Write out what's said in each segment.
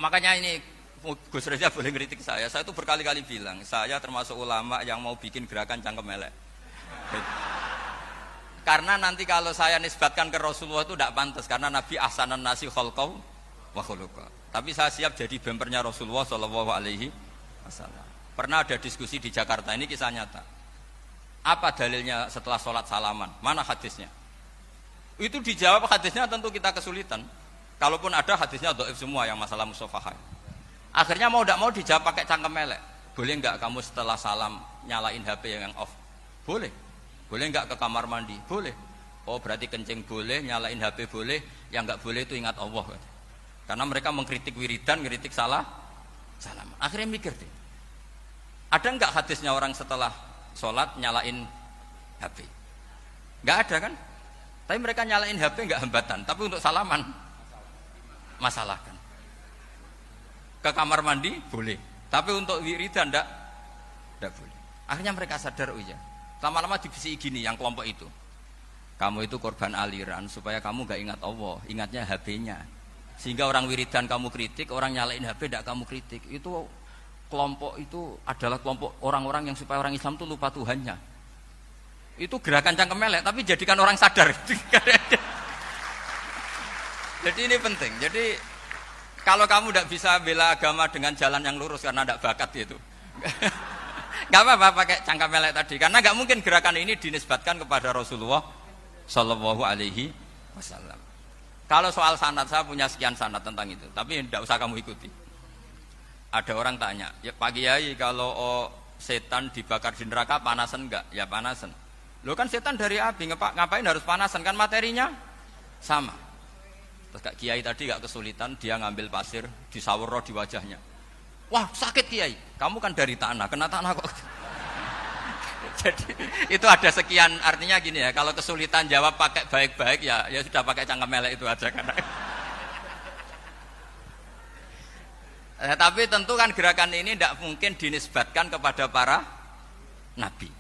Makanya ini Gus Reza boleh ngeritik saya itu berkali-kali bilang, saya termasuk ulama yang mau bikin gerakan cangkem elek. Karena nanti kalau saya nisbatkan ke Rasulullah itu tidak pantas, karena Nabi ahsanan nasi khalqau wa khuluqa. Tapi saya siap jadi bempernya Rasulullah sallallahu alaihi wasallam. Pernah ada diskusi di Jakarta, ini kisah nyata. Apa dalilnya setelah sholat salaman? Mana hadisnya? Itu dijawab hadisnya tentu kita kesulitan. Kalaupun ada hadisnya dhaif semua yang masalah musafahah. Akhirnya mau tidak mau dijawab pakai cangkem elek. Boleh enggak kamu setelah salam nyalain HP yang off? Boleh. Boleh enggak ke kamar mandi? Boleh. Oh berarti kencing boleh, nyalain HP boleh, yang enggak boleh itu ingat Allah. Karena mereka mengkritik wiridan, ngeritik salah salam. Akhirnya mikir deh. Ada enggak hadisnya orang setelah sholat nyalain HP? Enggak ada kan? Tapi mereka nyalain HP enggak hambatan, tapi untuk salaman masalahkan. Ke kamar mandi boleh, tapi untuk wiridan enggak boleh. Akhirnya mereka sadar, oh iya. Lama-lama dibisi gini yang kelompok itu. Kamu itu korban aliran supaya kamu enggak ingat Allah, ingatnya HP-nya. Sehingga orang wiridan kamu kritik, orang nyalain HP enggak kamu kritik. Itu kelompok itu adalah kelompok orang-orang yang supaya orang Islam itu lupa Tuhannya. Itu gerakan cangkem elek, tapi jadikan orang sadar. Jadi ini penting. Jadi kalau kamu tidak bisa bela agama dengan jalan yang lurus karena tidak bakat gitu, nggak apa-apa pakai cangkem elek tadi. Karena nggak mungkin gerakan ini dinisbatkan kepada Rasulullah Shallallahu Alaihi Wasallam. Kalau soal sanad, saya punya sekian sanad tentang itu, tapi tidak usah kamu ikuti. Ada orang tanya, ya Pak Kiai kalau setan dibakar di neraka panasan enggak? Ya panasan. Lo kan setan dari api, ngapain harus panasan? Kan materinya sama. Terus Kak Kiai tadi gak kesulitan, dia ngambil pasir, disawur di wajahnya. Wah sakit Kiai, kamu kan dari tanah, kena tanah kok. Jadi itu ada sekian, artinya gini ya, kalau kesulitan jawab pakai baik-baik ya sudah pakai cangkem elek itu aja karena. Tapi tentu kan gerakan ini tidak mungkin dinisbatkan kepada para nabi.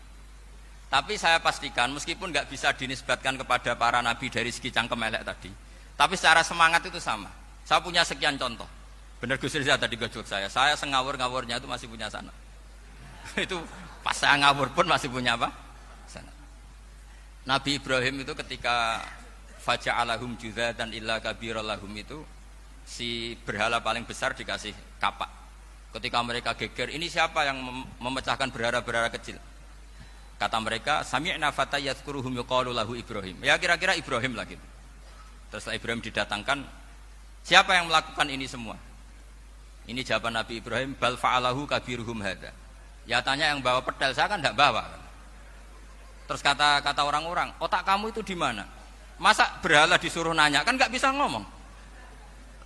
Tapi saya pastikan meskipun nggak bisa dinisbatkan kepada para nabi dari segi cangkem elek tadi, tapi secara semangat itu sama. Saya punya sekian contoh. Benar Gus Riza tadi gojok saya ngawur-ngawurnya itu masih punya sanad. Itu pas saya ngawur pun masih punya apa? Sanad. Nabi Ibrahim itu ketika faja'alahum juzatan illa kabirallahum itu si berhala paling besar dikasih kapak. Ketika mereka geger, ini siapa yang memecahkan berhala-berhala kecil? Kata mereka, sami'na fatay yadhkuruhum yuqalu lahu Ibrahim. Ya kira-kira Ibrahim lah gitu. Terus Ibrahim didatangkan, siapa yang melakukan ini semua? Ini jawaban Nabi Ibrahim, bal fa'alahu kabiruhum hadza. Ya tanya yang bawa pedal, saya kan tidak bawa. Terus kata orang-orang, otak kamu itu di mana? Masa berhala disuruh nanya, kan nggak bisa ngomong.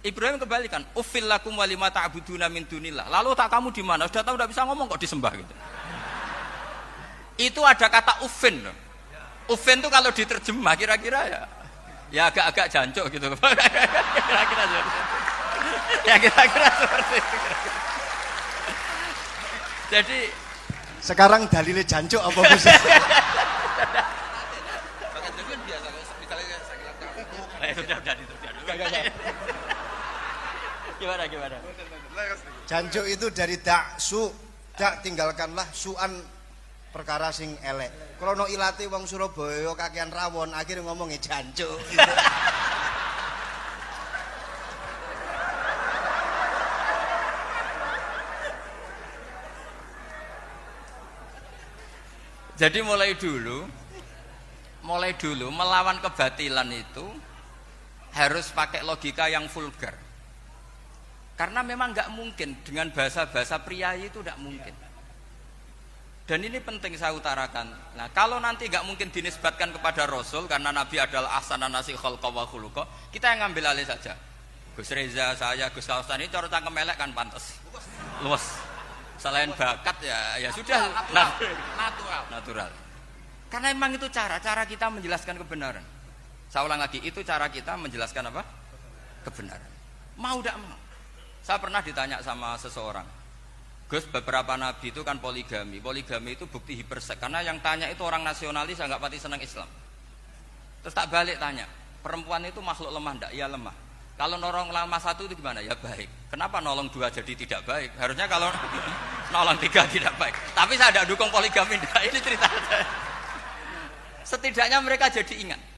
Ibrahim kebalikan, uffil lakum walima ta'buduna min dunillah. Lalu otak kamu di mana? Sudah tahu tidak bisa ngomong kok disembah gitu. Itu ada kata uffin loh. Uffin itu kalau diterjemah kira-kira ya agak-agak jancuk gitu. Kira-kira ya kira-kira seperti itu. Jadi sekarang dalilnya jancuk apa Gus? Gimana? Jancuk itu dari daksu, dak tinggalkanlah suan perkara sing elek. Krono ilate wong Surabaya kakean rawon, akhirnya ngomongnya jancuk. Gitu. Jadi mulai dulu melawan kebatilan itu harus pakai logika yang vulgar. Karena memang nggak mungkin dengan bahasa-bahasa priayi itu nggak mungkin. Dan ini penting saya utarakan. Nah, kalau nanti nggak mungkin dinisbatkan kepada Rasul karena Nabi adalah ahsanan nasi khalqa wa khuluqa, kita yang ngambil alih saja. Gus Reza, saya, Gus Kaustan ini cara cangkem elek kan pantas. Luas. Selain bakat ya sudah natural. Karena memang itu cara kita menjelaskan kebenaran. Saya ulang lagi, itu cara kita menjelaskan apa? Kebenaran. Mau tidak mau. Saya pernah ditanya sama seseorang, Gus, beberapa nabi itu kan poligami. Poligami itu bukti hiperseks. Karena yang tanya itu orang nasionalis yang nggak pati senang Islam. Terus tak balik tanya, perempuan itu makhluk lemah enggak? Iya lemah. Kalau nolong lama satu itu gimana? Ya baik. Kenapa nolong dua jadi tidak baik? Harusnya kalau nolong tiga tidak baik. Tapi saya tidak dukung poligami. Ini cerita saya. Setidaknya mereka jadi ingat.